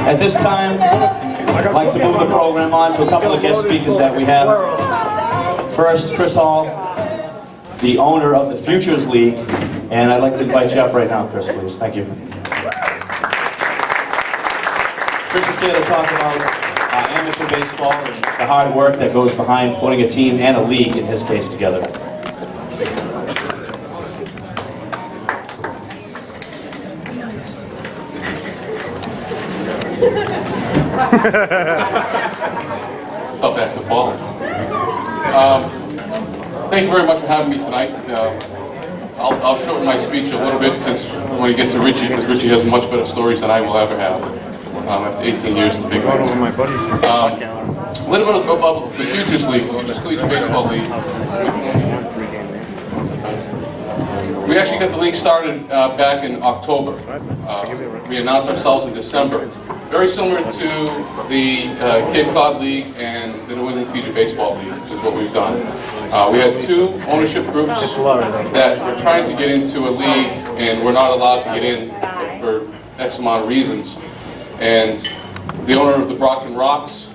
At this time, I'd like to move the program on to a couple of guest speakers that we have. First, Chris Hall, the owner of the Futures League, and I'd like to invite you up right now, Chris, please. Thank you. Chris is here to talk about amateur baseball and the hard work that goes behind putting a team and a league, in his case, together. It's a tough act to follow. Thank you very much for having me tonight. I'll shorten my speech a little bit since when we get to Richie, because Richie has much better stories than I will ever have after 18 years in the big leagues. A little bit about the Futures League, Futures Collegiate Baseball League. We actually got the league started back in October. We announced ourselves in December. Very similar to the Cape Cod League and the New England Collegiate Baseball League is what we've done. We had two ownership groups that were trying to get into a league and were not allowed to get in for X amount of reasons. And the owner of the Brockton Rocks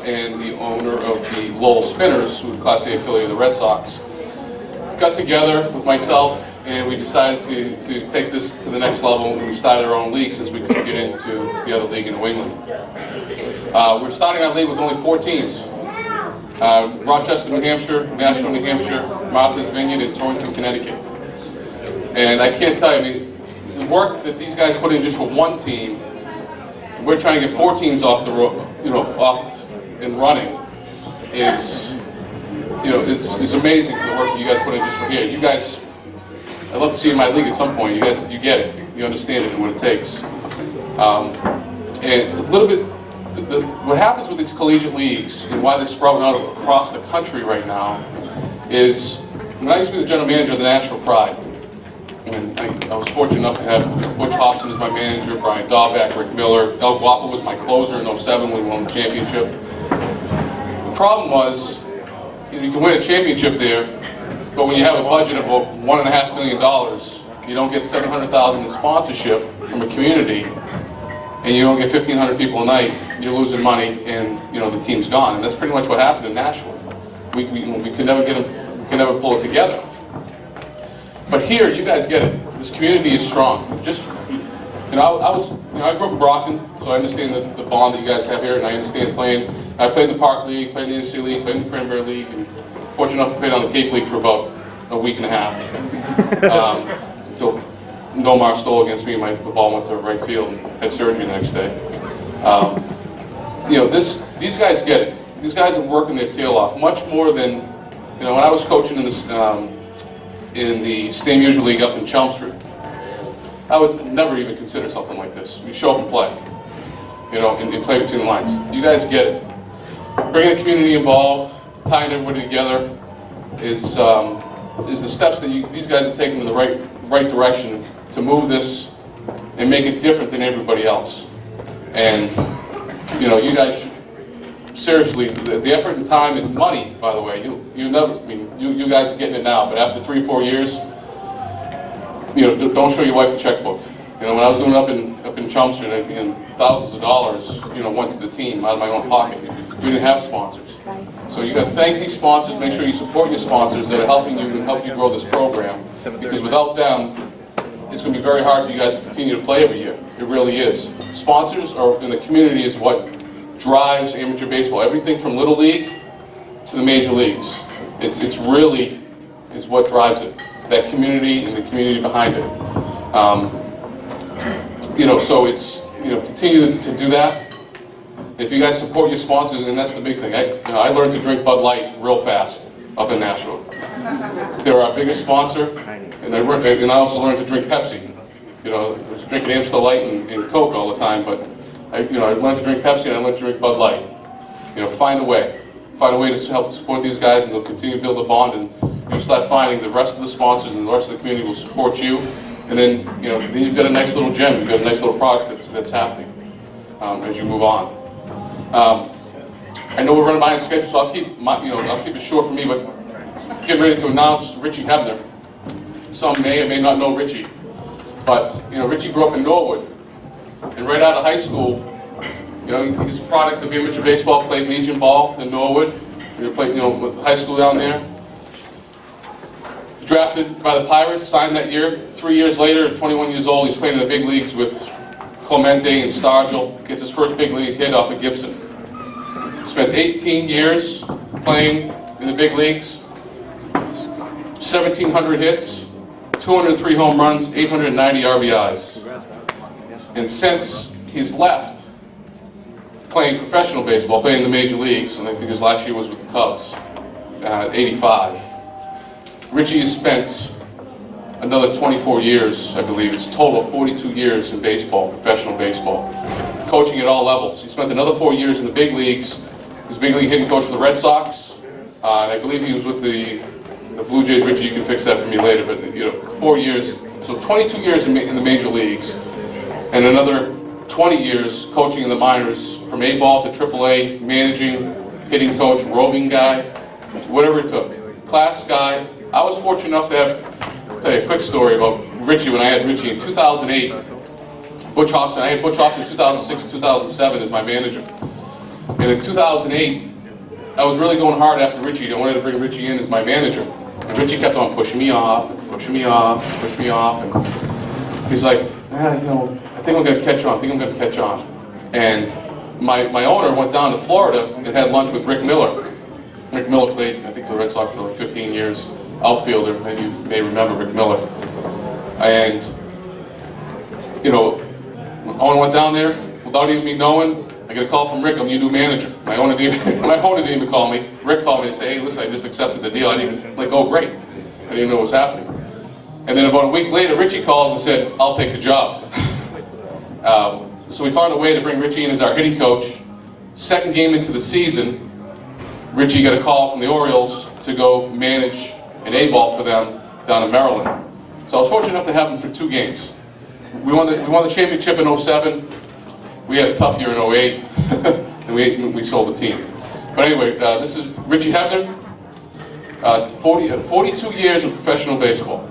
and the owner of the Lowell Spinners, who was a Class A affiliate of the Red Sox, got together with myself and we decided to take this to the next level, and we started our own league since we couldn't get into the other league in New England. We're starting our league with only 4 teams. Rochester, New Hampshire, Nashville, New Hampshire, Martha's Vineyard, and Torrington, Connecticut. And I can't tell you, I mean, the work that these guys put in just for one team, we're trying to get 4 teams off the road, off and running, is, it's amazing the work that you guys put in just for here. You guys, I'd love to see you in my league at some point. You guys, you get it, you understand it and what it takes. And a little bit, what happens with these collegiate leagues and why they're sprouting out across the country right now is, when I used to be the general manager of the National Pride, and I was fortunate enough to have Butch Hobson as my manager, Brian Daubach, Rick Miller, El Guapo was my closer in '07 when we won the championship. The problem was, you can win a championship there, but when you have a budget of about $1.5 million, you don't get $700,000 in sponsorship from a community, and you don't get 1,500 people a night. You're losing money, and the team's gone. And that's pretty much what happened in Nashville. We could never get them, we could never pull it together. But here, you guys get it. This community is strong. Just, I grew up in Brockton, so I understand the bond that you guys have here, and I understand playing. I played in the Park League, played in the Industry League, played in the Cranberry League, and fortunate enough to play down the Cape League for about a week and a half until Nomar stole against me and the ball went to right field and had surgery the next day. These guys get it. These guys are working their tail off much more than, when I was coaching in the State Music League up in Chelmsford. I would never even consider something like this. You show up and play, and play between the lines. You guys get it. Bringing the community involved, tying everybody together is the steps that these guys are taking in the right direction to move this and make it different than everybody else. And you guys, seriously, the effort and time and money, by the way, you guys are getting it now, but after 3 or 4 years, don't show your wife the checkbook. When I was doing it up in Chelmsford, and thousands of dollars, went to the team out of my own pocket. We didn't have sponsors. So you got to thank these sponsors, make sure you support your sponsors that are helping you and help you grow this program. Because without them, it's going to be very hard for you guys to continue to play every year. It really is. Sponsors in the community is what drives amateur baseball. Everything from Little League to the major leagues. It's really is what drives it. That community and the community behind it. So it's, continue to do that. If you guys support your sponsors, and that's the big thing. I learned to drink Bud Light real fast up in Nashville. They're our biggest sponsor, and I also learned to drink Pepsi. I was drinking Amstel Light and Coke all the time, but I learned to drink Pepsi and I learned to drink Bud Light. Find a way to help support these guys, and they'll continue to build a bond, and you'll start finding the rest of the sponsors and the rest of the community will support you, and then then you've got a nice little gem, you've got a nice little product that's happening as you move on. I know we're running behind schedule, so I'll keep it short for me, but getting ready to announce Richie Hebner. Some may or may not know Richie, but Richie grew up in Norwood, and right out of high school, You know, he's a product of amateur baseball, played Legion ball in Norwood. He played, you know, with high school down there. Drafted by the Pirates, signed that year. 3 years later, at 21 years old, he's playing in the big leagues with Clemente and Stargell. Gets his first big league hit off of Gibson. Spent 18 years playing in the big leagues. 1,700 hits, 203 home runs, 890 RBIs. And since he's left playing professional baseball, playing in the major leagues, and I think his last year was with the Cubs at 85, Richie has spent another 24 years, I believe. It's a total of 42 years in baseball, professional baseball, coaching at all levels. He spent another 4 years in the big leagues. He's a big league hitting coach for the Red Sox. And I believe he was with the Blue Jays. Richie, you can fix that for me later, but 4 years. So 22 years in the major leagues, and another 20 years coaching in the minors, from A-ball to AAA, managing, hitting coach, roving guy, whatever it took. Class guy. I was fortunate enough to I'll tell you a quick story about Richie. When I had Richie in 2008, Butch Hobson, I had Butch Hobson in 2006 and 2007 as my manager. And in 2008, I was really going hard after Richie. I wanted to bring Richie in as my manager. And Richie kept on pushing me off, and pushing me off, and pushing me off. And he's like, I think I'm going to catch on. And my owner went down to Florida and had lunch with Rick Miller. Rick Miller played, I think, for the Red Sox for like 15 years. Outfielder, maybe you may remember Rick Miller. And, Owen went down there without even me knowing. I get a call from Rick, I'm your new manager. My owner didn't even call me. Rick called me and said, hey, listen, I just accepted the deal. I didn't even, oh, great. I didn't know what was happening. And then about a week later, Richie calls and said, I'll take the job. So we found a way to bring Richie in as our hitting coach. Second game into the season, Richie got a call from the Orioles to go manage an A-ball for them down in Maryland. So I was fortunate enough to have him for 2 games. We won the championship in 07. We had a tough year in 08, and we sold the team. But anyway, this is Richie Hebner, 42 years in professional baseball.